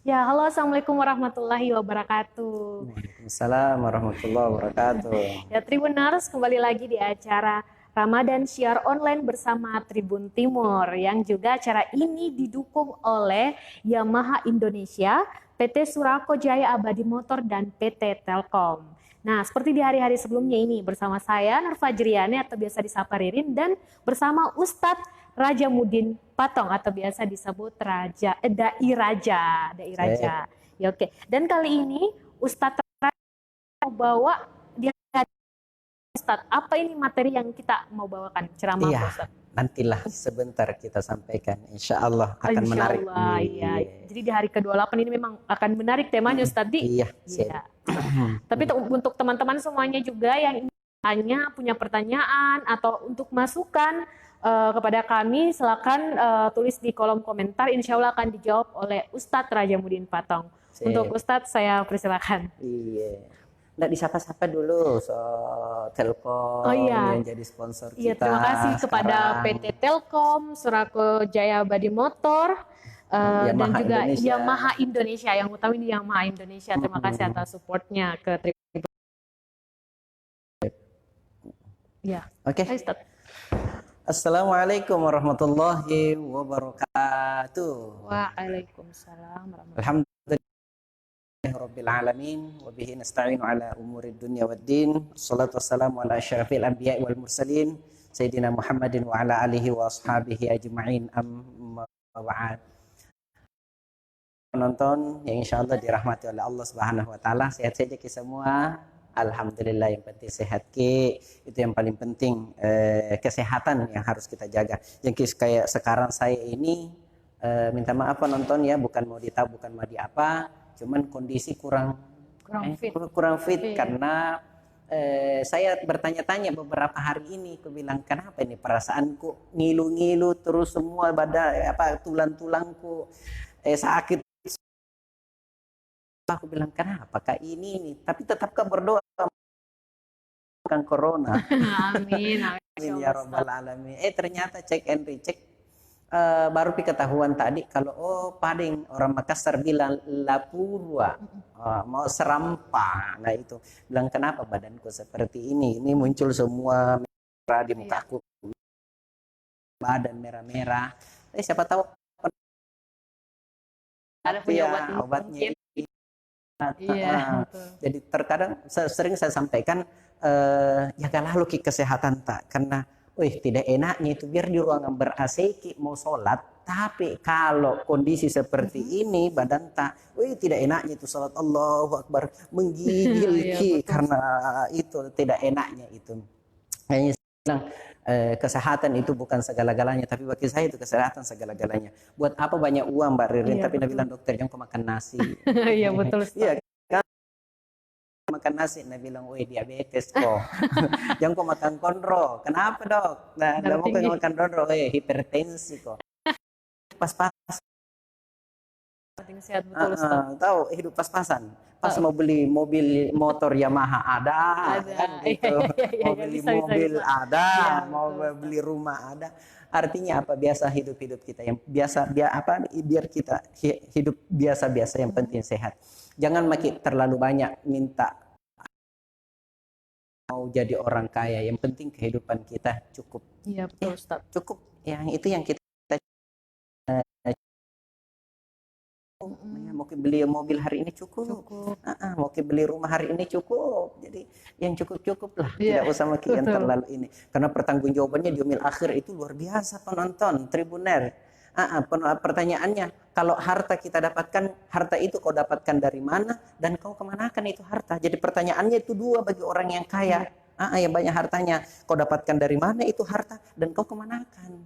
Ya, halo, Assalamualaikum warahmatullahi wabarakatuh. Waalaikumsalam warahmatullahi wabarakatuh. Ya, Tribuners, kembali lagi di acara Ramadan Syiar Online bersama Tribun Timur, yang juga acara ini didukung oleh Yamaha Indonesia, PT Surako Jaya Abadi Motor, dan PT Telkom. Nah, seperti di hari-hari sebelumnya ini, bersama saya Nur Fajriani atau biasa disapa Ririn, dan bersama Ustadz Raja Mudin Patong atau biasa disebut Dai Raja, Dai Saya, Raja. Ya, oke. Dan kali ini Ustadz mau bawa dia, Ustadz, apa ini materi yang kita mau bawakan? Ceramah iya, apa, Ustadz? nantilah sebentar kita sampaikan. Insya Allah akan Insya menarik. Allah, iya. Iya, Jadi di hari ke-28 ini memang akan menarik temanya, Ustadz. iya, siap. Iya. Tapi untuk teman-teman semuanya juga yang ingin tanya, punya pertanyaan, atau untuk masukan kepada kami, silakan tulis di kolom komentar. Insya Allah akan dijawab oleh Ustadz Raja Mudin Patong. Untuk Siap. Ustadz, saya persilakan. Iya. Nggak disapa-sapa dulu Oh Telkom iya, yang jadi sponsor iya, kita terima kasih kepada sekarang. PT Telkom, Surako Jaya Badi Motor, dan Yamaha juga Indonesia. Yamaha Indonesia. Yang utama ini Yamaha Indonesia. Terima kasih Mm-mm. atas supportnya ke Tribun. Ya, Oke. Hai, Ustadz. Assalamualaikum warahmatullahi wabarakatuh. Waalaikumsalam warahmatullahi Alhamdulillah. Rabbil alamin wa bihi nasta'inu ala umuri dunya waddin. Wassalatu wassalamu ala asyrafil anbiya'i wal mursalin sayyidina Muhammadin wa ala alihi wa ashabihi ajma'in, amma ba'd. Penonton yang insyaallah dirahmati oleh Allah Subhanahu wa taala, sehat saja kita semua. Alhamdulillah, yang penting sehat ki, itu yang paling penting. Kesehatan yang harus kita jaga. Yang kayak sekarang saya ini, minta maaf penonton ya, bukan mau ditahu, bukan mau di apa, cuman kondisi kurang fit. kurang fit Iya. karena saya bertanya-tanya beberapa hari ini, aku bilang kenapa ini perasaanku ngilu-ngilu terus, semua badan tulang-tulangku sakit. Aku bilang kenapa kak ini nih, tapi tetap kak berdoa bukan corona. Amin, Amin amin. ya rabbal alamin. Ternyata cek and recheck, baru ketahuan tadi kalau pading orang Makassar bilang lapurwa, mau serampa. Nah itu bilang kenapa badanku seperti ini muncul semua merah di mukaku, badan merah-merah. Siapa tahu Ada punya ya mungkin. obatnya. Iya, betul. Jadi terkadang sering saya sampaikan, jagalah lu kesehatan tak, karena tidak enaknya itu biar di ruangan ber-AC mau sholat, tapi kalau kondisi seperti ini badan tak, tidak enaknya itu sholat, Allahu Akbar, menggigil Iya, ki, betul. karena itu tidak enaknya itu. Hanya saya bilang, kesehatan itu bukan segala-galanya, tapi bagi saya itu kesehatan segala-galanya. Buat apa banyak uang Mbak Ririn, Iya, tapi Nabi betul. bilang dokter jangan kau makan nasi. Iya, betul, Iya Ustadz. kan, makan nasi, Nabi bilang diabetes kok. Jangan kau makan kondro. Kenapa dok? Nah, Darah mau kau tinggi. makan kondro, hipertensi kok. Pas-pas, Penting sehat, betul, Ustadz. tahu hidup pas-pasan. Pas Tahu. mau beli mobil motor Yamaha ada, Ada. kan Iya, gitu. iya, iya, Mau iya, beli bisa, bisa, mobil bisa. ada, Iya, mau betul, beli Ustadz. rumah ada. Artinya apa? Biasa hidup kita yang biasa, biar kita hidup biasa-biasa, yang penting sehat. Jangan makin terlalu banyak minta mau jadi orang kaya, yang penting kehidupan kita cukup. Iya, betul, Ustadz. Cukup, yang itu yang kita mau beli mobil hari ini cukup. Cukup. Mau beli rumah hari ini cukup. Jadi yang cukup-cukup lah, Iya, tidak usah makin yang betul. terlalu ini, karena pertanggungjawabannya di yaumil akhir itu luar biasa penonton Tribuner. Pertanyaannya, kalau harta kita dapatkan, harta itu kau dapatkan dari mana dan kau kemanakan itu harta? Jadi pertanyaannya itu dua bagi orang yang kaya, yang banyak hartanya, kau dapatkan dari mana itu harta dan kau kemanakan?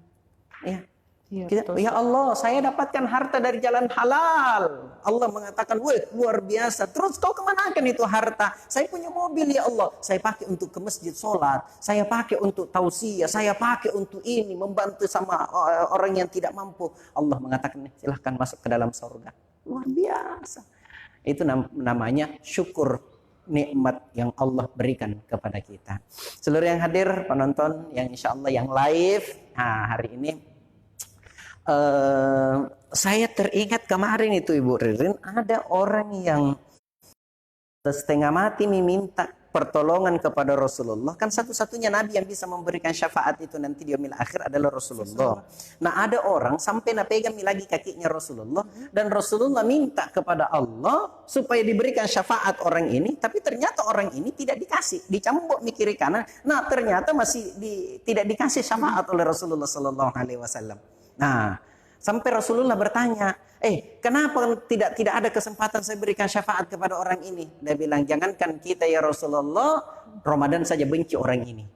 Ya. Iya, betul, Ya Ustadz. Allah, saya dapatkan harta dari jalan halal. Allah mengatakan, wih luar biasa. Terus kau kemanakan itu harta? Saya punya mobil ya Allah, saya pakai untuk ke masjid sholat, saya pakai untuk tausiah, saya pakai untuk ini, membantu sama orang yang tidak mampu. Allah mengatakan, silahkan masuk ke dalam surga. Luar biasa. Itu namanya syukur nikmat yang Allah berikan kepada kita. Seluruh yang hadir, penonton yang insya Allah yang live, hari ini Saya teringat kemarin itu Ibu Ririn, ada orang yang setengah mati meminta pertolongan kepada Rasulullah. Kan satu-satunya Nabi yang bisa memberikan syafaat itu nanti di yaumil akhir adalah Rasulullah. Nah ada orang sampai pegang lagi kakinya Rasulullah, dan Rasulullah minta kepada Allah supaya diberikan syafaat orang ini, tapi ternyata orang ini tidak dikasih, dicambuk di kiri kanan. Nah ternyata masih tidak dikasih syafaat oleh Rasulullah Sallallahu Alaihi Wasallam. Nah sampai Rasulullah bertanya, kenapa tidak ada kesempatan saya berikan syafaat kepada orang ini? Dia bilang, jangankan kita ya Rasulullah, Ramadan saja benci orang ini.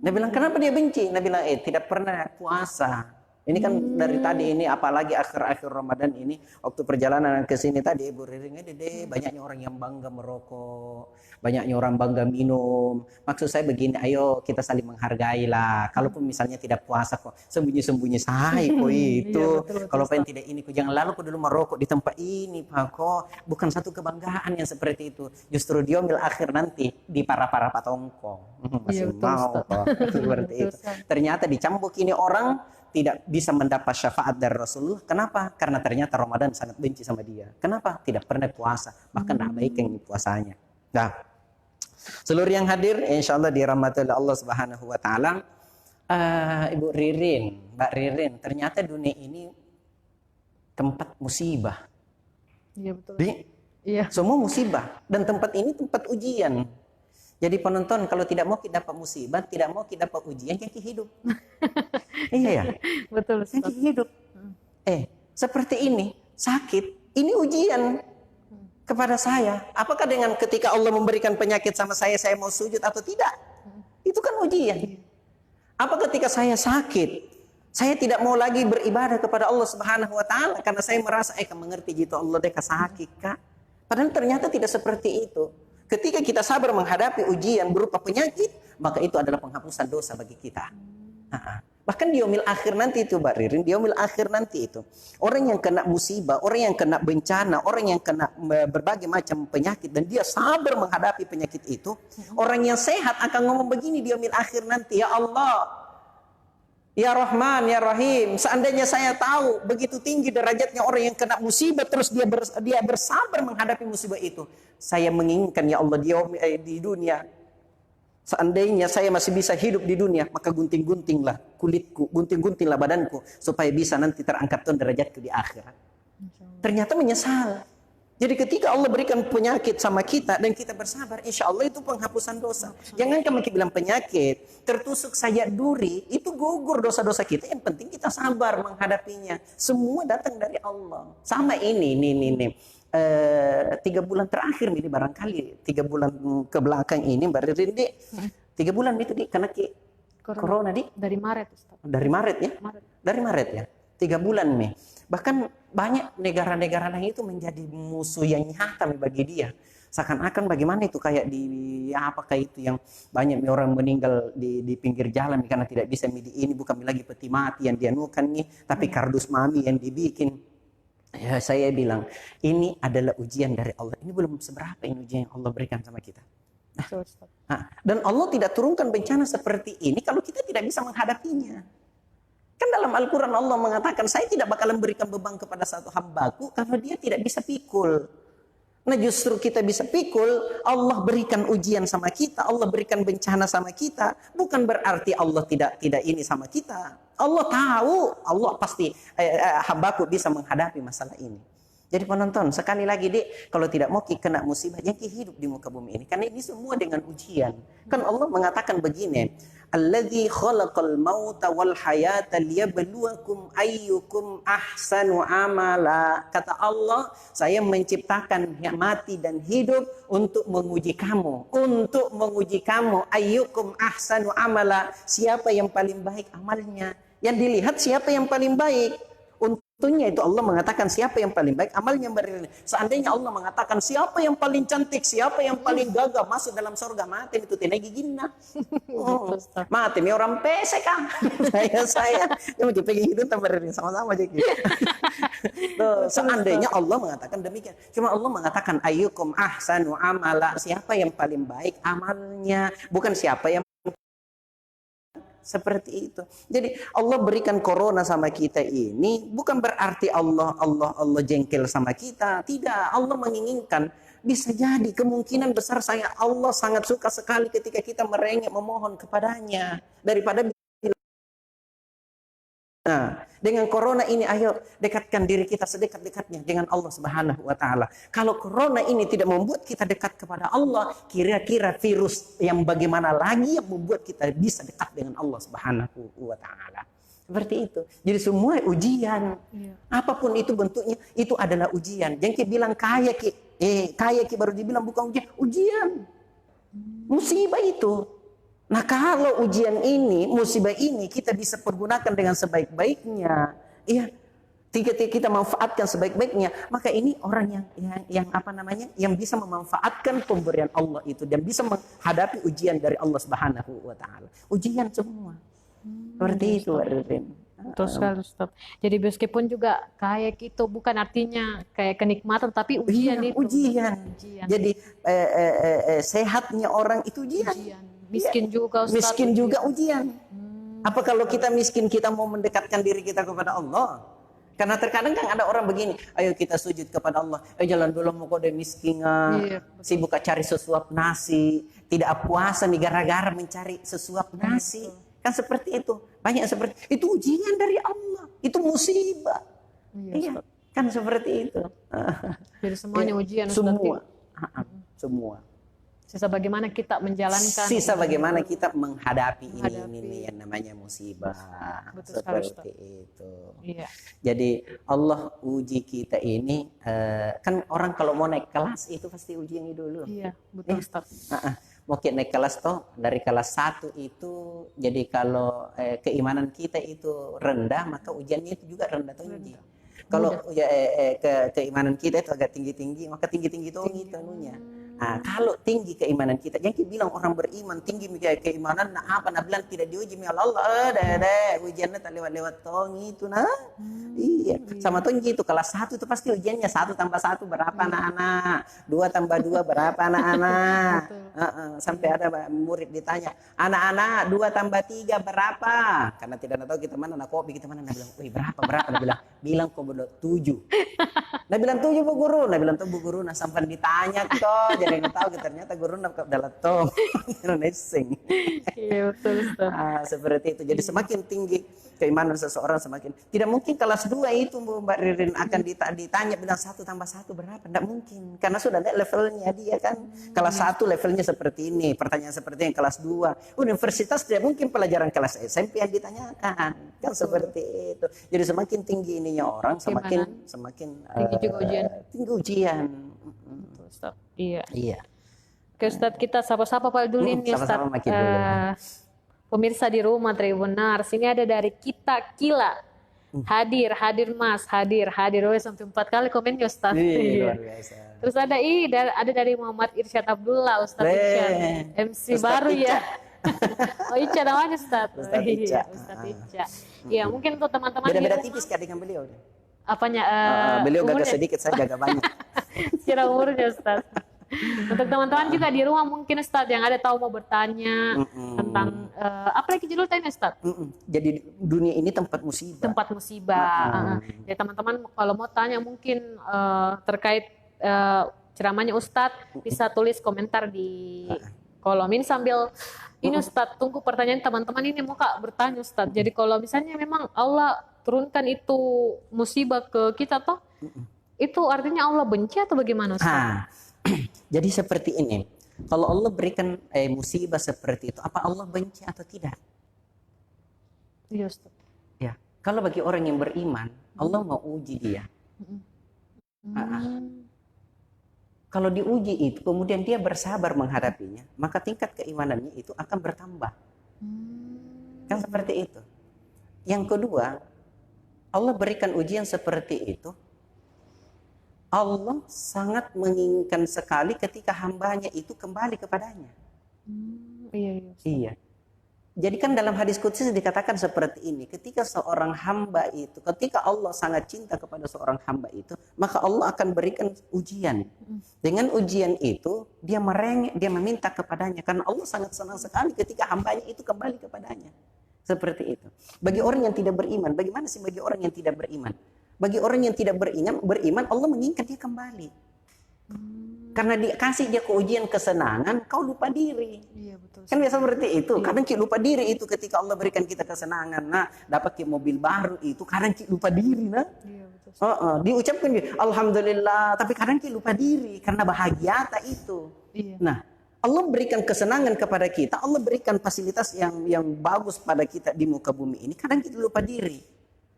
Dia bilang, kenapa dia benci? Dia bilang, tidak pernah puasa. Ini kan dari tadi ini, apalagi akhir-akhir Ramadan ini, waktu perjalanan ke sini tadi, Ibu Ririn, banyaknya orang yang bangga merokok, banyaknya orang bangga minum. Maksud saya begini, ayo kita saling menghargai lah. Kalaupun misalnya tidak puasa kok, sembunyi-sembunyi saya kok itu. Kalau pengen tidak ini, kok jangan lalu kok dulu merokok di tempat ini, Pak. Kok bukan satu kebanggaan yang seperti itu. Justru dia ambil akhir nanti di para-para patongkong. Masih mau kok. Seperti itu. Ternyata dicambuk ini orang tidak bisa mendapat syafaat dari Rasulullah. Kenapa? Karena ternyata Ramadan sangat benci sama dia. Kenapa? Tidak pernah puasa. Bahkan tidak baik yang puasanya. Nah, seluruh yang hadir, insya Allah dirahmati oleh Allah Subhanahu Wa Taala. Ibu Ririn, Mbak Ririn, ternyata dunia ini tempat musibah. Iya betul. Iya. Semua musibah, dan tempat ini tempat ujian. Jadi penonton kalau tidak mau kita dapat musibah, tidak mau kita dapat ujian, yang hidup. Iya ya. Betul. Yang hidup. Seperti ini, sakit, ini ujian kepada saya. Apakah dengan ketika Allah memberikan penyakit sama saya mau sujud atau tidak? Itu kan ujian. Apa ketika saya sakit, saya tidak mau lagi beribadah kepada Allah Subhanahu Wa Taala karena saya merasa mengerti gitu Allah deka sakit kak. Padahal ternyata tidak seperti itu. Ketika kita sabar menghadapi ujian berupa penyakit, maka itu adalah penghapusan dosa bagi kita. Bahkan di yaumil akhir nanti itu, Mbak Ririn, di yaumil akhir nanti itu, orang yang kena musibah, orang yang kena bencana, orang yang kena berbagai macam penyakit, dan dia sabar menghadapi penyakit itu, orang yang sehat akan ngomong begini di yaumil akhir nanti, ya Allah, ya Rahman, ya Rahim, seandainya saya tahu begitu tinggi derajatnya orang yang kena musibah, terus dia bersabar menghadapi musibah itu, saya menginginkan ya Allah di dunia, seandainya saya masih bisa hidup di dunia, maka gunting-guntinglah kulitku, gunting-guntinglah badanku, supaya bisa nanti terangkat derajatku di akhirat. Ternyata menyesal. Jadi ketika Allah berikan penyakit sama kita dan kita bersabar, insya Allah itu penghapusan dosa. Jangan kamu bilang penyakit, tertusuk sayat duri, itu gugur dosa-dosa kita. Yang penting kita sabar menghadapinya. Semua datang dari Allah. Sama ini. 3 bulan terakhir ini barangkali 3 bulan ke belakang ini Mbak Ririn, 3 bulan itu kena corona dari Maret, Ustaz. Dari Maret ya? Dari Maret ya. 3 bulan nih. Bahkan banyak negara-negara lain itu menjadi musuh yang nyata bagi dia. Seakan-akan bagaimana itu kayak apakah itu yang banyak orang meninggal di pinggir jalan karena tidak bisa ini bukan lagi peti mati yang dianukan nih, tapi kardus mami yang dibikin. Ya, saya bilang ini adalah ujian dari Allah. Ini belum seberapa ini ujian yang Allah berikan sama kita. Dan Allah tidak turunkan bencana seperti ini kalau kita tidak bisa menghadapinya. Kan dalam Al-Quran Allah mengatakan, saya tidak bakalan berikan beban kepada satu hambaku kalau dia tidak bisa pikul. Nah justru kita bisa pikul, Allah berikan ujian sama kita, Allah berikan bencana sama kita. Bukan berarti Allah tidak ini sama kita. Allah tahu, Allah pasti hambaku bisa menghadapi masalah ini. Jadi penonton, sekali lagi kalau tidak mau kena musibah, jangan hidup di muka bumi ini. Karena ini semua dengan ujian. Kan Allah mengatakan begini, Alladzi khalaqal mauta wal hayata liyabluwakum ayyukum ahsanu amala. Kata Allah, saya menciptakan mati dan hidup untuk menguji kamu. Untuk menguji kamu, ayyukum ahsanu amala. Siapa yang paling baik amalnya. Yang dilihat siapa yang paling baik. Untungnya itu Allah mengatakan siapa yang paling baik amalnya. Seandainya Allah mengatakan siapa yang paling cantik, siapa yang paling gagah masuk dalam surga, mati itu tidak giginna. Mati mi orang pesek kan. saya yang mau pengen hidup tambahin sama-sama aja gitu. Seandainya Allah mengatakan demikian. Cuma Allah mengatakan ayyukum ahsanu amala, siapa yang paling baik amalnya, bukan siapa yang seperti itu. Jadi Allah berikan corona sama kita ini bukan berarti Allah jengkel sama kita. Tidak, Allah menginginkan bisa jadi kemungkinan besar Allah sangat suka sekali ketika kita merengek memohon kepadanya daripada. Nah, dengan corona ini ayo dekatkan diri kita sedekat-dekatnya dengan Allah Subhanahu wa taala. Kalau corona ini tidak membuat kita dekat kepada Allah, kira-kira virus yang bagaimana lagi yang membuat kita bisa dekat dengan Allah Subhanahu wa taala. Seperti itu. Jadi semua ujian. Apapun itu bentuknya, itu adalah ujian. Jangan kita bilang kaya ki baru dibilang bukan ujian. Ujian. Musibah itu. Nah kalau ujian ini, musibah ini kita bisa pergunakan dengan sebaik-baiknya, iya, kita manfaatkan sebaik-baiknya, maka ini orang yang bisa memanfaatkan pemberian Allah itu dan bisa menghadapi ujian dari Allah Subhanahu wa taala. Ujian semua. Seperti itu, Betul sekali, Ustaz. Jadi meskipun juga kayak gitu bukan artinya kayak kenikmatan, tapi ujian itu. Ujian. Jadi sehatnya orang itu ujian. Miskin juga, Ustaz. Miskin juga ujian. Apa kalau kita miskin kita mau mendekatkan diri kita kepada Allah? Karena terkadang kan ada orang begini, ayo kita sujud kepada Allah. Jalan dulu mau kode miskin, sibuk cari sesuap nasi, tidak puasa nih gara-gara mencari sesuap nasi. Kan seperti itu. Banyak seperti itu ujian dari Allah. Itu musibah. Iya, kan seperti itu. Jadi semuanya ujian, Ustaz. Semua. Sisa bagaimana kita menjalankan. Sisa bagaimana kita menghadapi ini yang namanya musibah. Betul seperti itu. Iya. Jadi Allah uji kita ini, kan orang kalau mau naik kelas itu pasti ujiannya dulu. Iya, betul, Ustaz. Mungkin naik kelas toh dari kelas 1 itu, jadi kalau keimanan kita itu rendah, maka ujiannya itu juga rendah tinggi. Kalau keimanan kita itu agak tinggi-tinggi, maka tinggi-tinggi itu anunya. Nah, kalau tinggi keimanan kita, jangan kita bilang orang beriman tinggi keimanan, nah bilang tidak diuji oleh Allah, ujiannya tak lewat-lewat tong itu, nah. Iya, sama tong gitu, kelas 1 itu pasti ujiannya 1 tambah 1 berapa anak-anak, 2 tambah 2 berapa anak-anak. Sampai ada murid ditanya, anak-anak 2 tambah 3 berapa? Karena tidak tahu kita mana anak kopi, kita mana, nah bilang, wih berapa, nah bilang kok 7. Nah bilang 7 bu guru, nah bilang tuh bu guru, nah sampai ditanya kok, jadi nggak tahu ternyata guru nak dalam tong, nesing. Iya betul, Ustaz. Seperti itu. Jadi semakin tinggi keimanan seseorang semakin. Tidak mungkin kelas 2 itu Mbak Ririn akan ditanya bilang 1 tambah 1 berapa? Tidak mungkin, karena sudah ada levelnya dia kan. Kelas 1 levelnya seperti ini, pertanyaan seperti yang kelas 2. Universitas tidak mungkin pelajaran kelas SMP yang ditanyakan, kan seperti itu. Jadi semakin tinggi ininya orang, semakin tinggi juga ujian. Tinggi ujian. Ustaz. Iya. Oke Ustaz, kita sapa-sapa Pak dulu ini Ustaz. Pemirsa di rumah Tribunars, ini ada dari Kita Kila. Hadir Mas, hadir. Wes sampai 4 kali komennya Ustaz. Luar biasa. Terus ada dari Muhammad Irsyad Abdullah, Ustaz Irsyad. MC Ustaz baru Ica. Ya. Oh Ica namanya Ustaz. Ustaz Ica. Ustaz Ica. Iya, mungkin untuk teman-teman beda-beda tipis kan dengan beliau. Apanya? Beliau gagah sedikit, saya gagah banyak. Secara umurnya Ustaz. Untuk teman-teman juga di rumah mungkin Ustaz yang ada tahu mau bertanya tentang apa lagi judul tanya Ustaz? Jadi dunia ini tempat musibah. Tempat musibah. Ya teman-teman kalau mau tanya mungkin terkait ceramahnya Ustaz bisa tulis komentar di kolom ini sambil ini Ustaz tunggu pertanyaan teman-teman ini mau Kak bertanya Ustaz. Jadi kalau misalnya memang Allah turunkan itu musibah ke kita toh itu artinya Allah benci atau bagaimana Ustaz? Jadi seperti ini, kalau Allah berikan musibah seperti itu, apa Allah benci atau tidak? Iya Ustaz. Ya, kalau bagi orang yang beriman, Allah mau uji dia. Kalau diuji itu, kemudian dia bersabar menghadapinya, maka tingkat keimanannya itu akan bertambah. Kan seperti itu. Yang kedua, Allah berikan ujian seperti itu. Allah sangat menginginkan sekali ketika hambanya itu kembali kepadanya. Iya. Jadi kan dalam hadis qudsi dikatakan seperti ini. Ketika seorang hamba itu, ketika Allah sangat cinta kepada seorang hamba itu, maka Allah akan berikan ujian. Dengan ujian itu, dia merengek, dia meminta kepadanya. Karena Allah sangat senang sekali ketika hambanya itu kembali kepadanya. Seperti itu. Bagi orang yang tidak beriman, bagaimana sih bagi orang yang tidak beriman? Bagi orang yang tidak beriman, Allah menginginkan dia kembali. Karena dikasih dia ujian kesenangan, kau lupa diri. Iya, betul. Kan biasa seperti itu. Kadang kita lupa diri itu ketika Allah berikan kita kesenangan. Nah, dapat mobil baru itu, kadang kita lupa diri. Nah, Iya, betul. diucapkan Alhamdulillah, tapi kadang kita lupa diri karena bahagia itu. Iya. Nah, Allah berikan kesenangan kepada kita, Allah berikan fasilitas yang bagus pada kita di muka bumi ini. Kadang kita lupa diri.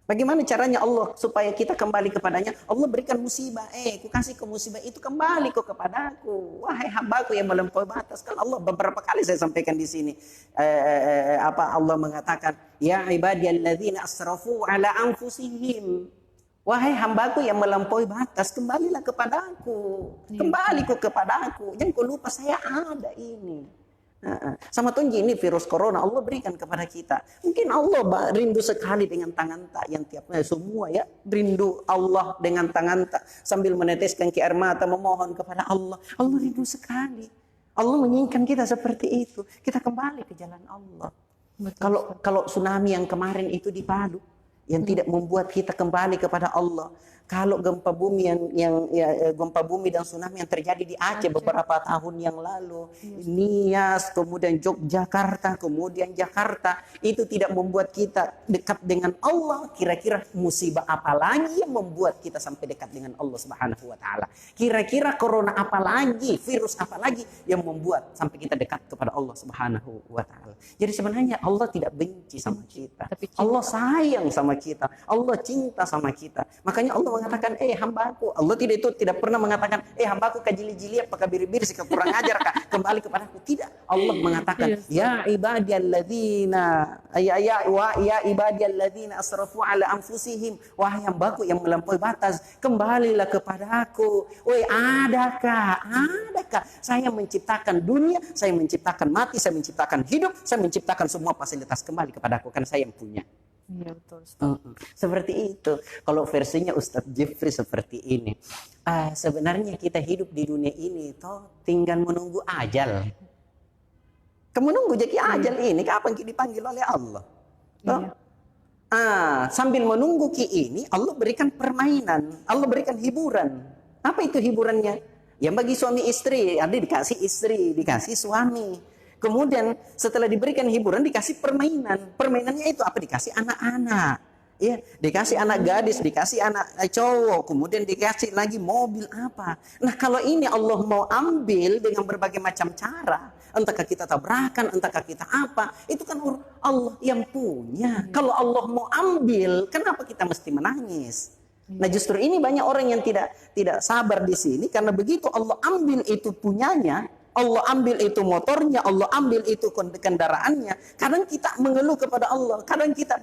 Bagaimana caranya Allah supaya kita kembali kepadanya? Allah berikan musibah. Ku kasih ke musibah itu, kembali kok kepadaku. Wahai hambaku yang melampaui batas. Kan Allah beberapa kali saya sampaikan di sini. Allah mengatakan, ya ibadiyalladzina asrafu ala anfusihim. Wahai hambaku yang melampaui batas, kembalilah kepadaku. Kembali kok kepadaku. Jangan kau lupa saya ada ini. Sama tunji ini virus corona Allah berikan kepada kita. Mungkin Allah rindu sekali dengan tangan tak yang tiapnya semua ya, rindu Allah dengan tangan tak sambil meneteskan air mata memohon kepada Allah. Allah rindu sekali. Allah menginginkan kita seperti itu. Kita kembali ke jalan Allah. Kalau tsunami yang kemarin itu di Palu yang tidak membuat kita kembali kepada Allah. Kalau gempa bumi gempa bumi dan tsunami yang terjadi di Aceh beberapa tahun yang lalu, Nias, kemudian Yogyakarta, kemudian Jakarta, itu tidak membuat kita dekat dengan Allah. Kira-kira musibah apa lagi yang membuat kita sampai dekat dengan Allah Subhanahu wa taala? Kira-kira corona apa lagi, virus apa lagi yang membuat sampai kita dekat kepada Allah Subhanahu wa taala? Jadi sebenarnya Allah tidak benci sama kita. Allah sayang sama kita. Allah cinta sama kita. Makanya Allah mengatakan, hambaku. Allah tidak pernah mengatakan, hambaku kajili-jili apakah biri-biri sikap kurang ajar kah? Kembali kepadaku. Tidak. Allah mengatakan, ya ibadiyalladzina asrafu ala anfusihim. Wahai hambaku yang melampaui batas, kembalilah kepadaku. Adakah saya menciptakan dunia, saya menciptakan mati, saya menciptakan hidup, saya menciptakan semua fasilitas, kembali kepadaku karena saya yang punya. Iya, betul, Ustaz. Seperti itu. Kalau versinya Ustadz Jeffrey seperti ini. Sebenarnya kita hidup di dunia ini tinggal menunggu ajal. Menunggu jadi ajal ini kapan kita dipanggil oleh Allah. Sambil menunggu ini Allah berikan permainan, Allah berikan hiburan. Apa itu hiburannya? Yang bagi suami istri, ada dikasih istri, dikasih suami. Kemudian setelah diberikan hiburan dikasih permainan. Permainannya itu apa? Dikasih anak-anak. Ya, dikasih anak gadis, dikasih anak cowok, kemudian dikasih lagi mobil apa. Nah, kalau ini Allah mau ambil dengan berbagai macam cara, entahkah kita tabrakan, entahkah kita apa, itu kan Allah yang punya. Kalau Allah mau ambil, kenapa kita mesti menangis? Nah, justru ini banyak orang yang tidak sabar di sini karena begitu Allah ambil itu punyanya, Allah ambil itu motornya, Allah ambil itu kendaraannya. Kadang kita mengeluh kepada Allah, kadang kita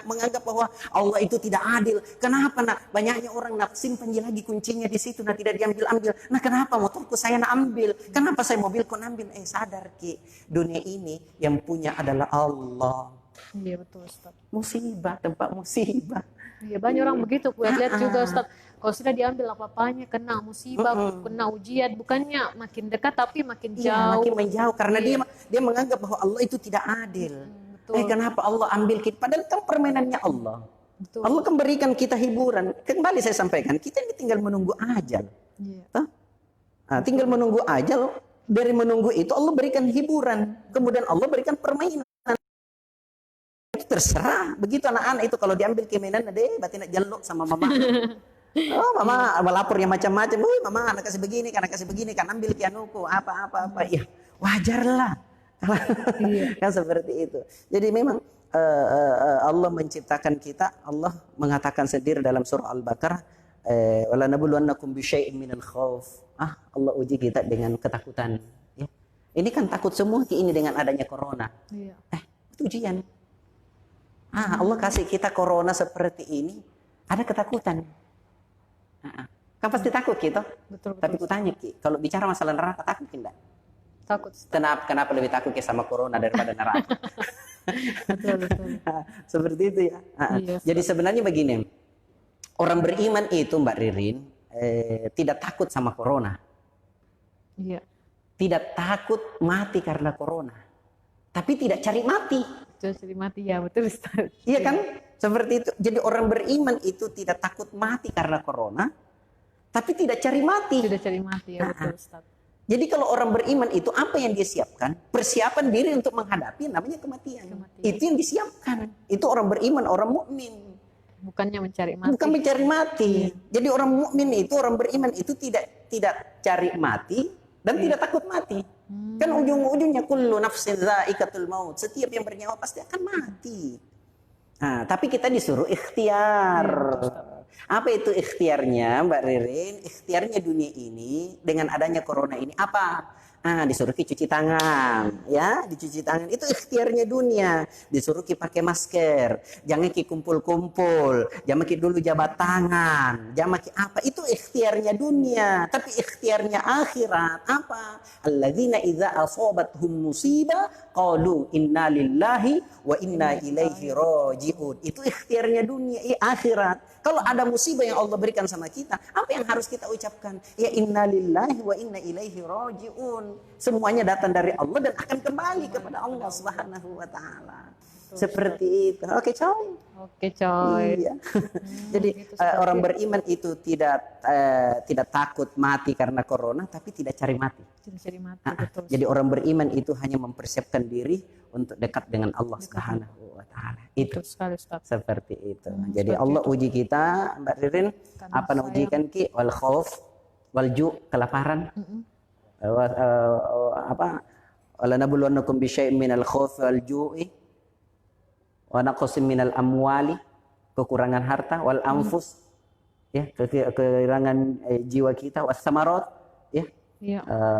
menganggap bahwa Allah itu tidak adil. Kenapa nak? Banyaknya orang nak simpan lagi kuncinya di situ, nak tidak diambil-ambil. Nah, kenapa motorku saya nak ambil? Kenapa saya mobilku ambil? Sadar Ki, dunia ini yang punya adalah Allah. Iya, betul, Ustaz. Musibah, tempat musibah. Iya, banyak orang begitu. Lihat juga, Ustaz. Kalau sudah diambil apa-apanya, kena musibah, kena ujian, bukannya makin dekat tapi makin jauh. Iya, makin menjauh karena dia menganggap bahwa Allah itu tidak adil. Betul. Kenapa Allah ambil kita? Padahal kan permainannya Allah. Betul. Allah kan berikan kita hiburan. Kembali saya sampaikan, kita ini tinggal menunggu ajal. Iya. Tinggal menunggu ajal. Dari menunggu itu Allah berikan hiburan. Kemudian Allah berikan permainan. Itu terserah. Begitu anak-anak itu kalau diambil keminan, berarti nak jaluk sama mama. Mama melapornya macam-macam. Mama anak kasih begini, kan ambil kianuku, apa. Ya, wajarlah. Kan seperti itu. Jadi memang Allah menciptakan kita, Allah mengatakan sendiri dalam surah Al-Baqarah, wala nabluwannakum bisyai'in minal khauf. Allah uji kita dengan ketakutan. Ya. Ini kan takut semua ini dengan adanya corona. Iya. Itu ujian. Allah kasih kita corona seperti ini, ada ketakutan. Kan pasti takut kita. Betul. Tapi ku tanya Ki, kalau bicara masalah neraka takut enggak? Takut. Kenapa lebih takut Ki sama corona daripada neraka? Betul. Seperti itu ya. Iya, jadi sebenarnya begini, orang beriman itu Mbak Ririn tidak takut sama corona. Iya. Tidak takut mati karena corona. Tapi tidak cari mati. Sudah cari mati ya, betul Ustaz. Iya kan? Seperti itu. Jadi orang beriman itu tidak takut mati karena corona, tapi tidak cari mati. Sudah cari mati ya, betul Ustaz. Jadi kalau orang beriman itu apa yang dia siapkan? Persiapan diri untuk menghadapi namanya kematian. Itu yang disiapkan. Itu orang beriman, orang mukmin. Bukannya mencari mati. Bukan mencari mati. Jadi orang mukmin itu, orang beriman itu tidak cari mati dan tidak takut mati. Kan ujung-ujungnya kullu nafsin dha'iqatul maut. Setiap yang bernyawa pasti akan mati. Nah, tapi kita disuruh ikhtiar. Apa itu ikhtiarnya, Mbak Ririn? Ikhtiarnya dunia ini dengan adanya corona ini apa? Disuruh cuci tangan, ya, dicuci tangan. Itu ikhtiarnya dunia. Disuruh pakai masker, jangan kumpul-kumpul, jangan dulu jabat tangan, jangan apa? Itu ikhtiarnya dunia. Tapi ikhtiarnya akhirat apa? Alladzina idza asabathum musibah qalu inna lillahi wa inna ilaihi raji'un. Itu ikhtiarnya dunia, akhirat. Kalau ada musibah yang Allah berikan sama kita, apa yang harus kita ucapkan? Ya inna lillahi wa inna ilaihi raji'un. Semuanya datang dari Allah dan akan kembali kepada Allah Subhanahu wa taala. Seperti itu. Oke, coy. Oke, coy. Iya. Jadi orang beriman itu tidak takut mati karena corona, tapi tidak cari mati. Tidak cari mati, betul. Jadi orang beriman itu hanya mempersiapkan diri untuk dekat dengan Allah Subhanahu wa taala. Itu sekali, Ustaz. Seperti itu. Jadi Allah uji kita, Mbak Ririn, apa nak ujikan ki? Wal khauf, wal ju', kelaparan. Wala nabluwannakum bi syai'in minal khaufi wal ju'i wa naqsin minal amwali, kekurangan harta, wal anfus, ya, kekurangan jiwa kita, was samarat, ya.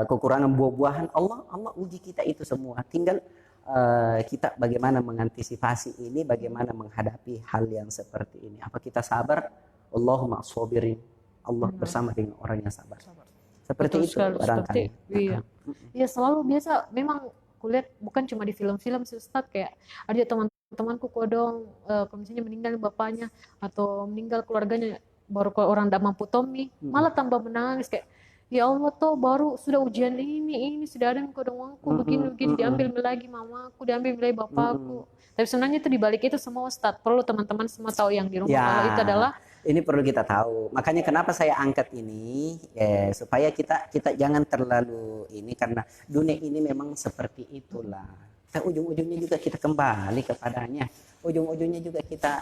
Kekurangan buah-buahan. Allah uji kita itu semua. Tinggal kita bagaimana mengantisipasi ini, bagaimana menghadapi hal yang seperti ini. Apa kita sabar? Allahumma as-sabirin. Allah bersama dengan orang yang sabar. Seperti itu barangkali. Iya. Ya selalu biasa memang kulihat bukan cuma di film-film sih Ustaz, kayak ada teman-temanku kodong kalau misalnya meninggal bapaknya atau meninggal keluarganya, baru kalau orang tidak mampu Tommy malah tambah menangis kayak ya Allah toh baru sudah ujian ini sudah ada yang kodong uangku begini diambil lagi mamaku, diambil lagi bapakku. Tapi sebenarnya itu dibalik itu semua Ustaz perlu teman-teman semua tahu yang di rumah kalau itu adalah ini perlu kita tahu. Makanya kenapa saya angkat ini supaya kita jangan terlalu ini, karena dunia ini memang seperti itulah. Ujung-ujungnya juga kita kembali kepadanya. Ujung-ujungnya juga kita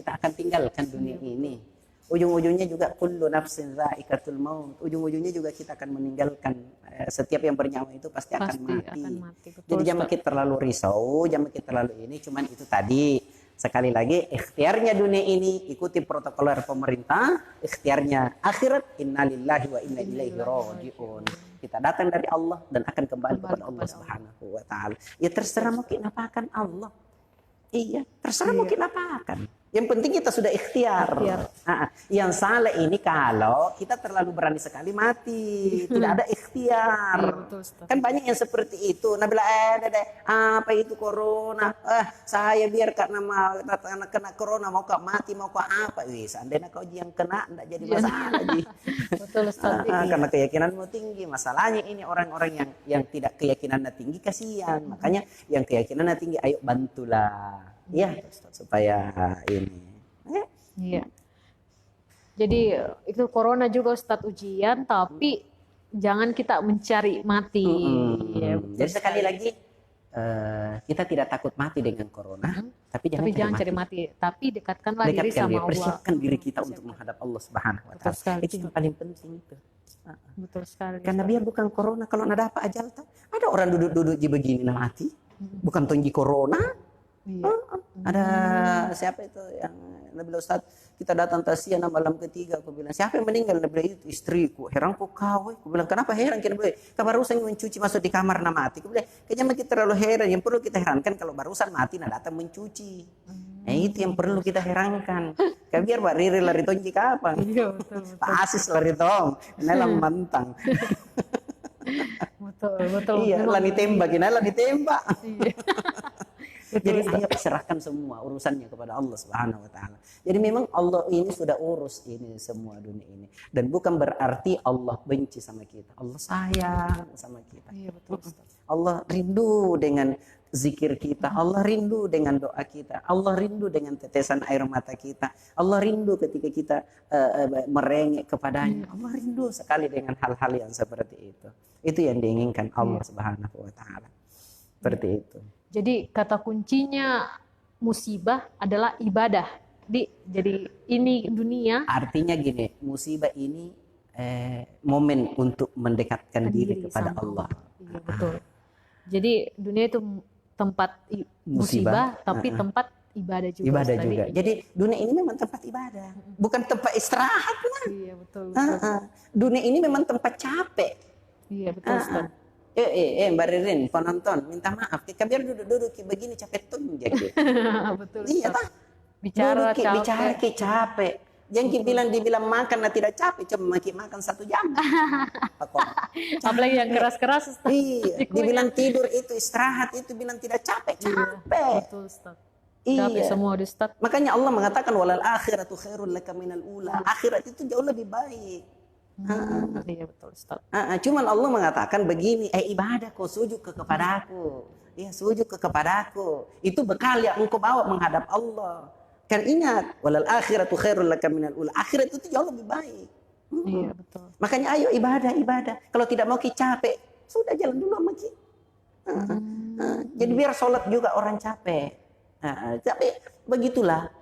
akan tinggalkan dunia ini. Ujung-ujungnya juga kullu nafsin dha'iqatul maut. Ujung-ujungnya juga kita akan meninggalkan. Setiap yang bernyawa itu pasti akan mati. Betul, jadi jangan kita terlalu risau, jangan kita terlalu ini. Cuman itu tadi. Sekali lagi, ikhtiarnya dunia ini ikuti protokoler pemerintah, ikhtiarnya akhirat innalillahi wa inna ilaihi raji'un. Kita datang dari Allah dan akan kembali kepada Allah Subhanahu wa taala. Ya terserah mau kita apakan Allah. Iya, terserah mau kita apakan. Yang penting kita sudah ikhtiar. Yang salah ini kalau kita terlalu berani sekali mati, tidak ada ikhtiar. Kan banyak yang seperti itu. Nah bilang apa itu corona? Saya biar karena kena corona mau kau mati mau kau apa? Seandainya kau yang kena tidak jadi masalah. Betul Ustaz. Karena keyakinanmu tinggi. Masalahnya ini orang-orang yang tidak keyakinannya tinggi kasihan. Makanya yang keyakinannya tinggi ayo bantulah. Ya, supaya ini. Iya. Jadi itu corona juga Ustadz ujian, tapi jangan kita mencari mati. Jadi sekali lagi kita tidak takut mati dengan corona, tapi jangan cari mati. Tapi dekatkanlah diri sama Allah. Persiapkan diri kita untuk menghadap Allah Subhanahu wa taala. Itu yang paling penting itu. Betul sekali. Karena biar bukan corona, kalau ada apa ajal ada orang duduk-duduk di begini mati, bukan tinggi corona. Ada siapa itu yang Nabi Ustaz kita datang tasyakuran malam ketiga, aku bilang siapa yang meninggal? Nabi bilang itu istriku. Heran kok kau? Aku bilang kenapa heran? Kita bilang barusan mencuci masuk di kamar nak mati. Aku bilang kayaknya kita terlalu heran. Yang perlu kita herankan kalau barusan mati nak datang mencuci. Itu yang perlu kita herankan. Kayak biar Mbak Riri lari tonji kapan? Pak Asis lari tong, nelang mantang. Betul. Iya, lah ditembak, lah ditembak. Betul, Jadi Ustaz. ayo serahkan semua urusannya kepada Allah Subhanahu wa taala. Jadi memang Allah ini sudah urus ini semua dunia ini, dan bukan berarti Allah benci sama kita. Allah sayang sama kita. Iya, betul, Ustaz. Allah rindu dengan zikir kita, Allah rindu dengan doa kita, Allah rindu dengan tetesan air mata kita, Allah rindu ketika kita merengek kepadanya, Allah rindu sekali dengan hal-hal yang seperti itu. Itu yang diinginkan Allah Subhanahu wa taala. Seperti itu. Jadi kata kuncinya musibah adalah ibadah. Jadi ini dunia Artinya gini, musibah ini momen untuk mendekatkan diri kepada sama Allah. Iya, betul. Jadi dunia itu tempat musibah, tapi tempat ibadah juga. Ibadah Ustaz. juga. Jadi dunia ini memang tempat ibadah, bukan tempat istirahat lah. Iya, betul. Dunia ini memang tempat capek. Iya, betul, Ustaz. Mbak Ririn, penonton, minta maaf. Kita biar duduk-duduk begini capek tunjak. Betul, Iya Ustaz. tak? Bicara Bicara capek. capek. Jangan dibilang makan lah tidak capek, cuma makan 1 jam. Apalagi yang keras-keras, Ustaz. Iya, Dikunyah. dibilang tidur itu istirahat itu bilang tidak capek, capek. Betul, Ustaz. Iya. Capek semua, Ustaz. Makanya Allah mengatakan walal akhiratu khairul laka minal ula. Akhirat itu jauh lebih baik. Iya, betul, Ustaz. Cuman Allah mengatakan begini, ibadah kau sujud kepadaku. Ya, sujud kepadaku. Itu bekal yang engkau bawa menghadap Allah. Kan ingat, walal akhiratu khairul laka minal ula. Akhirat itu jauh lebih baik. Iya, betul. Makanya ayo ibadah. Kalau tidak mau capek, sudah jalan dulu sama kita. Jadi biar sholat juga orang capek. Tapi begitulah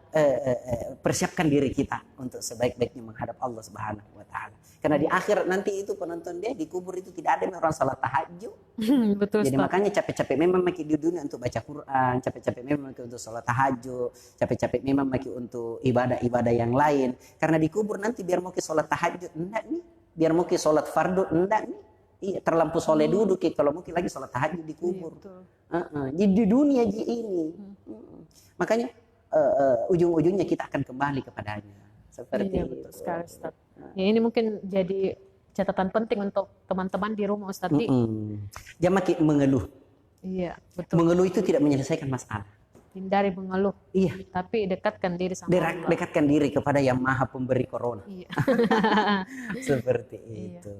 persiapkan diri kita untuk sebaik-baiknya menghadap Allah Subhanahu wa taala. Karena di akhirat nanti itu penonton dia di kubur itu tidak ada orang salat tahajud. Betul, Jadi Ustaz. makanya capek-capek memang maki di dunia untuk baca Quran, capek-capek memang maki untuk salat tahajud, capek-capek memang maki untuk ibadah-ibadah yang lain. Karena di kubur nanti biar mau ke salat tahajud enggak nih, biar mau ke salat fardu enggak nih. Iya, terlampau soleh duduk kalau mungkin lagi salat tahajud di kubur. Jadi di dunia ini. Makanya ujung-ujungnya kita akan kembali kepadanya. Seperti Iya, itu. betul sekali, Ustaz. Ya, ini mungkin jadi catatan penting untuk teman-teman di rumah, Ustaz. Jangan makin mengeluh. Iya, betul. Mengeluh itu tidak menyelesaikan masalah. Hindari mengeluh. Iya. Tapi dekatkan diri sama Allah. Dekatkan diri kepada yang maha pemberi corona. Iya. Seperti Iya. itu.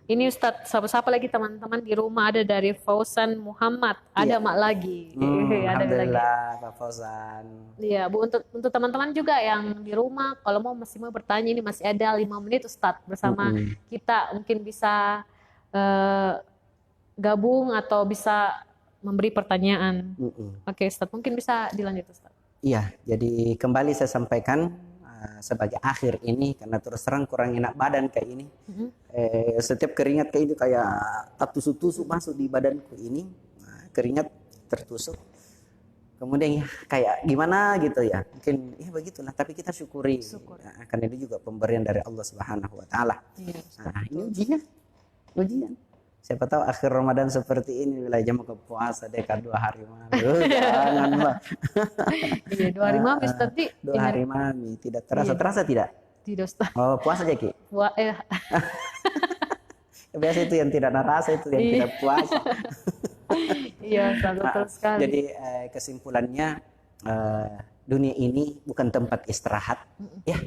Ini Ustadz, siapa lagi teman-teman di rumah ada dari Fauzan Muhammad, ada Mak lagi. Ada lagi. Alhamdulillah Pak Fauzan. Iya, Bu, untuk teman-teman juga yang di rumah, kalau masih mau bertanya, ini masih ada 5 menit Ustadz bersama kita, mungkin bisa gabung atau bisa memberi pertanyaan. Oke, Ustadz, mungkin bisa dilanjut, Ustadz. Iya, jadi kembali saya sampaikan sebagai akhir ini, karena terus terang kurang enak badan kayak ini. Setiap keringat kayak ini kayak tusuk-tusuk masuk di badanku ini, keringat tertusuk. Kemudian ya kayak gimana gitu ya, mungkin ya begitulah. Tapi kita syukuri. Karena ini juga pemberian dari Allah Subhanahu Wa Taala. Ini ujian. Siapa tahu akhir Ramadan seperti ini wilayah jam ke puasa dekat 2 hari malam. Janganlah. Iya, 2 hari malam Ustadz. 2 hari mami tidak terasa tidak? Tidak, Ustadz. Oh, puasa aja Ki. Biasa itu yang tidak narasa itu yang tidak puasa. Iya, Ustadz, betul sekali. Jadi kesimpulannya dunia ini bukan tempat istirahat, ya.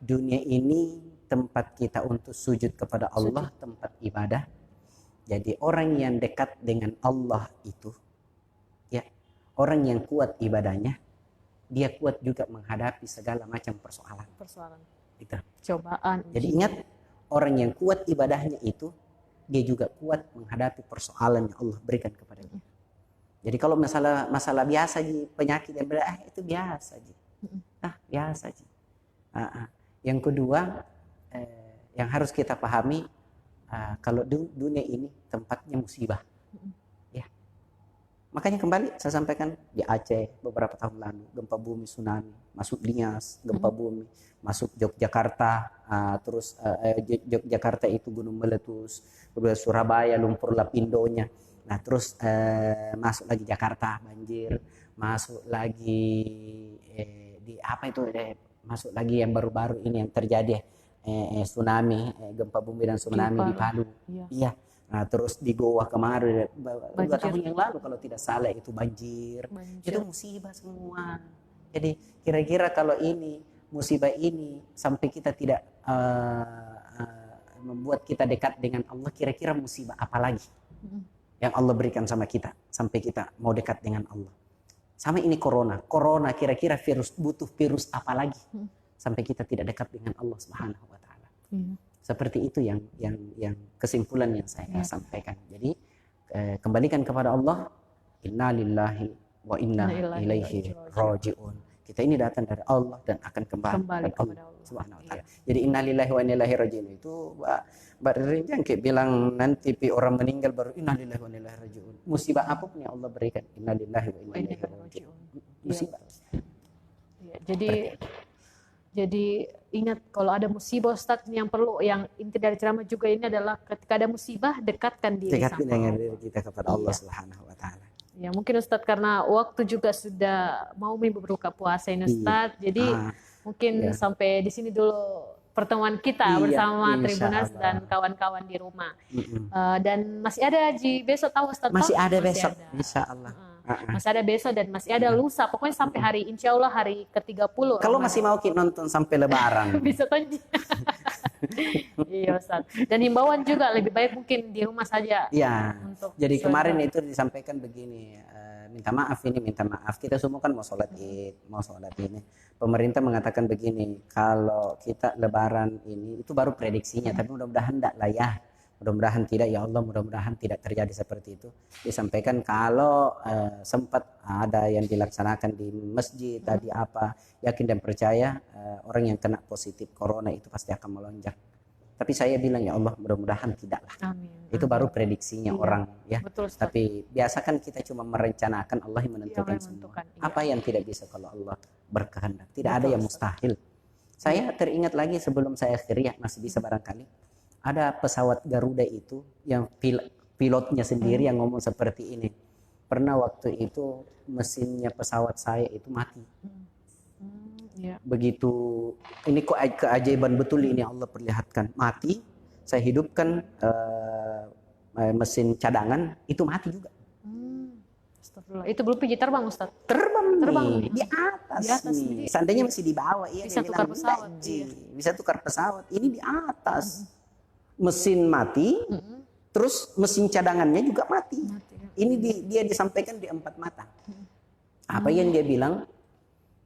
Dunia ini tempat kita untuk sujud kepada Allah, tempat ibadah. Jadi orang yang dekat dengan Allah itu, ya, orang yang kuat ibadahnya, dia kuat juga menghadapi segala macam persoalan. Gitu. Cobaan. Jadi ingat, orang yang kuat ibadahnya itu, dia juga kuat menghadapi persoalan yang Allah berikan kepadanya. Jadi kalau masalah biasa penyakit yang berat, itu biasa biasa Yang kedua, yang harus kita pahami, kalau dunia ini tempatnya musibah, ya. Makanya kembali saya sampaikan di Aceh beberapa tahun lalu gempa bumi tsunami, masuk Nias gempa bumi, masuk Yogyakarta, terus Yogyakarta itu gunung meletus, kemudian Surabaya lumpur lapindonya, nah terus masuk lagi Jakarta banjir, masuk lagi di apa itu masuk lagi yang baru-baru ini yang terjadi tsunami, gempa bumi dan tsunami di Palu. Iya. Nah, terus di Goa kemarin 2 Banjir. tahun yang lalu kalau tidak salah itu banjir. Itu musibah semua. Jadi kira-kira kalau ini musibah ini sampai kita tidak membuat kita dekat dengan Allah, kira-kira musibah apa lagi yang Allah berikan sama kita sampai kita mau dekat dengan Allah? Sama ini corona kira-kira butuh virus apa lagi sampai kita tidak dekat dengan Allah Subhanahu wa taala. Seperti itu yang kesimpulan yang saya sampaikan. Jadi kembalikan kepada Allah, inna lillahi wa inna ilaihi raji'un. Kita ini datang dari Allah dan akan kembali kepada Allah Subhanahu wa taala. Jadi inna lillahi wa inna ilaihi raji'un itu Mbak Rinjang kayak bilang nanti orang meninggal baru inna lillahi wa inna ilaihi raji'un. Musibah apapun yang Allah berikan, inna lillahi wa inna ilaihi raji'un. Musibah. Jadi ingat kalau ada musibah Ustadz, yang perlu, yang inti dari ceramah juga ini adalah ketika ada musibah dekatkan diri sama dengan Allah. diri kita kepada Allah Subhanahu wa taala. Ya mungkin Ustadz karena waktu juga sudah mau berbuka puasa ini Ustadz, jadi mungkin sampai di sini dulu pertemuan kita bersama Tribuners dan kawan-kawan di rumah. Dan masih ada besok tahu Ustadz? Masih ada besok, insya Allah. Masih ada besok dan masih ada lusa, pokoknya sampai hari insya Allah hari ke-30. Kalau masih mau nonton sampai lebaran bisa tonton. Iya Ustaz. Dan himbauan juga lebih baik mungkin di rumah saja. Iya. Jadi kemarin itu disampaikan begini, minta maaf kita semua kan mau sholat id, mau sholat ini. Pemerintah mengatakan begini, kalau kita lebaran ini itu baru prediksinya, tapi mudah-mudahan enggak lah ya. Mudah-mudahan tidak ya Allah, mudah-mudahan tidak terjadi seperti itu. Disampaikan kalau sempat ada yang dilaksanakan di masjid tadi apa, yakin dan percaya orang yang kena positif corona itu pasti akan melonjak. Tapi saya bilang ya Allah, mudah-mudahan tidak lah. Amin. Itu baru prediksinya orang ya. Betul, tapi biasakan kita cuma merencanakan, Allah yang menentukan semua. Apa yang tidak bisa kalau Allah berkehendak? Tidak ada yang mustahil. Saya teringat lagi sebelum saya akhiri ya, masih bisa barangkali. Ada pesawat Garuda itu yang pilotnya sendiri yang ngomong seperti ini. Pernah waktu itu mesinnya pesawat saya itu mati. Begitu, ini kok keajaiban betul ini Allah perlihatkan. Mati, saya hidupkan mesin cadangan, itu mati juga. Itu belum pergi terbang Ustaz? Terbang di atas nih. Seandainya masih di bawah, bisa tukar pesawat. Bisa tukar pesawat. Ini di atas. Mesin mati, terus mesin cadangannya juga mati. Ini dia disampaikan di 4 mata. Apa yang dia bilang?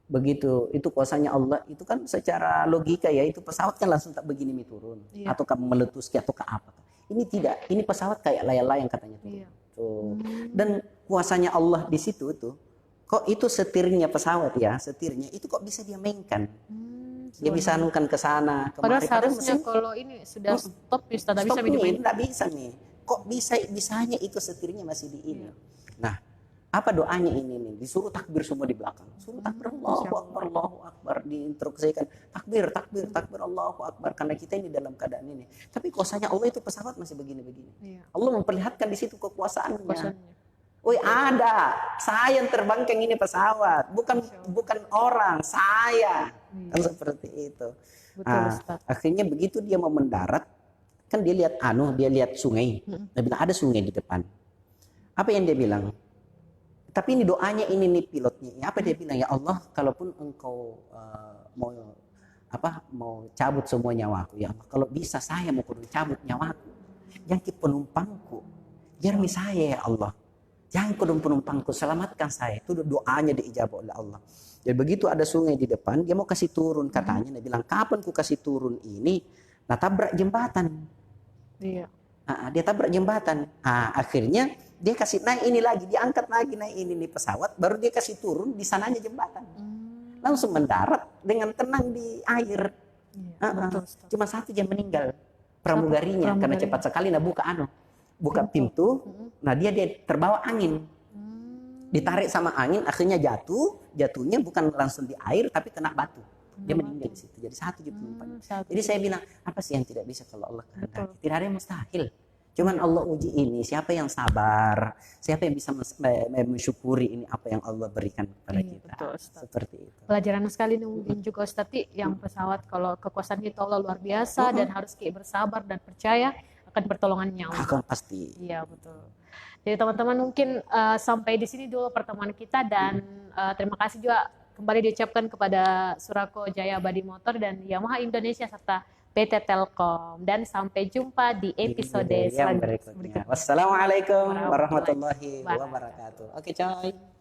Begitu, itu kuasanya Allah. Itu kan secara logika ya, itu pesawat kan langsung tak begini turun. Atau kamu meletus atau ke apa. Ini tidak, ini pesawat kayak layang-layang katanya tuh. Dan kuasanya Allah di situ tuh. Kok itu setirnya pesawat ya, setirnya itu kok bisa dia mainkan. Dia bisa anukan ke sana kemari. Padahal seharusnya kalau ini sudah stop nih, tak bisa dimainkan. Tidak bisa nih. Kok bisanya itu setirnya masih di ini. Nah, apa doanya ini nih? Disuruh takbir semua di belakang. Suruh takbir Allahu Akbar, diinstruksikan takbir Allahu Akbar, karena kita ini dalam keadaan ini. Tapi kuasanya Allah itu pesawat masih begini-begini. Allah memperlihatkan di situ kekuasaannya. Woi, ada saya yang terbangkan ini pesawat, bukan orang, saya. Kan seperti itu. Betul, akhirnya begitu dia mau mendarat, kan dia lihat sungai. Dia bilang ada sungai di depan. Apa yang dia bilang? Tapi ini doanya ini nih pilotnya. Apa dia bilang? Ya Allah, kalaupun engkau mau cabut semua nyawaku, ya Allah, kalau bisa saya mau cabut nyawaku. Yang penumpangku, jermi saya ya Allah. Jangan penumpangku, selamatkan saya. Itu doanya diijabah oleh Allah. Jadi begitu ada sungai di depan, dia mau kasih turun katanya. Dia bilang, kapan ku kasih turun ini? Nah, tabrak jembatan. Iya. Dia tabrak jembatan. Akhirnya dia kasih naik ini lagi, diangkat lagi naik ini nih pesawat, baru dia kasih turun di sananya jembatan. Langsung mendarat dengan tenang di air. Cuma 1 jam meninggal pramugarinya karena cepat sekali buka pintu. Nah dia terbawa angin, ditarik sama angin, akhirnya jatuhnya bukan langsung di air tapi kena batu, dia meninggal di situ. Jadi 1 jam penumpang. Jadi saya bilang, apa sih yang tidak bisa kalau Allah kehendaki? Tidak ada yang mustahil. Cuman Allah uji ini, siapa yang sabar, siapa yang bisa mensyukuri ini apa yang Allah berikan kepada kita. Betul, seperti itu. Pelajaran sekali mungkin juga Ustaz, yang pesawat kalau kekuasaan kita Allah luar biasa dan harus bersabar dan percaya akan pertolongannya Allah. Akan pasti. Iya betul. Jadi teman-teman mungkin sampai di sini dulu pertemuan kita dan terima kasih juga kembali diucapkan kepada Surako Jaya Abadi Motor dan Yamaha Indonesia serta PT Telkom dan sampai jumpa di episode Yang selanjutnya. berikutnya. Wassalamualaikum Warahmatullahi warahmatullahi wabarakatuh. Oke, coy.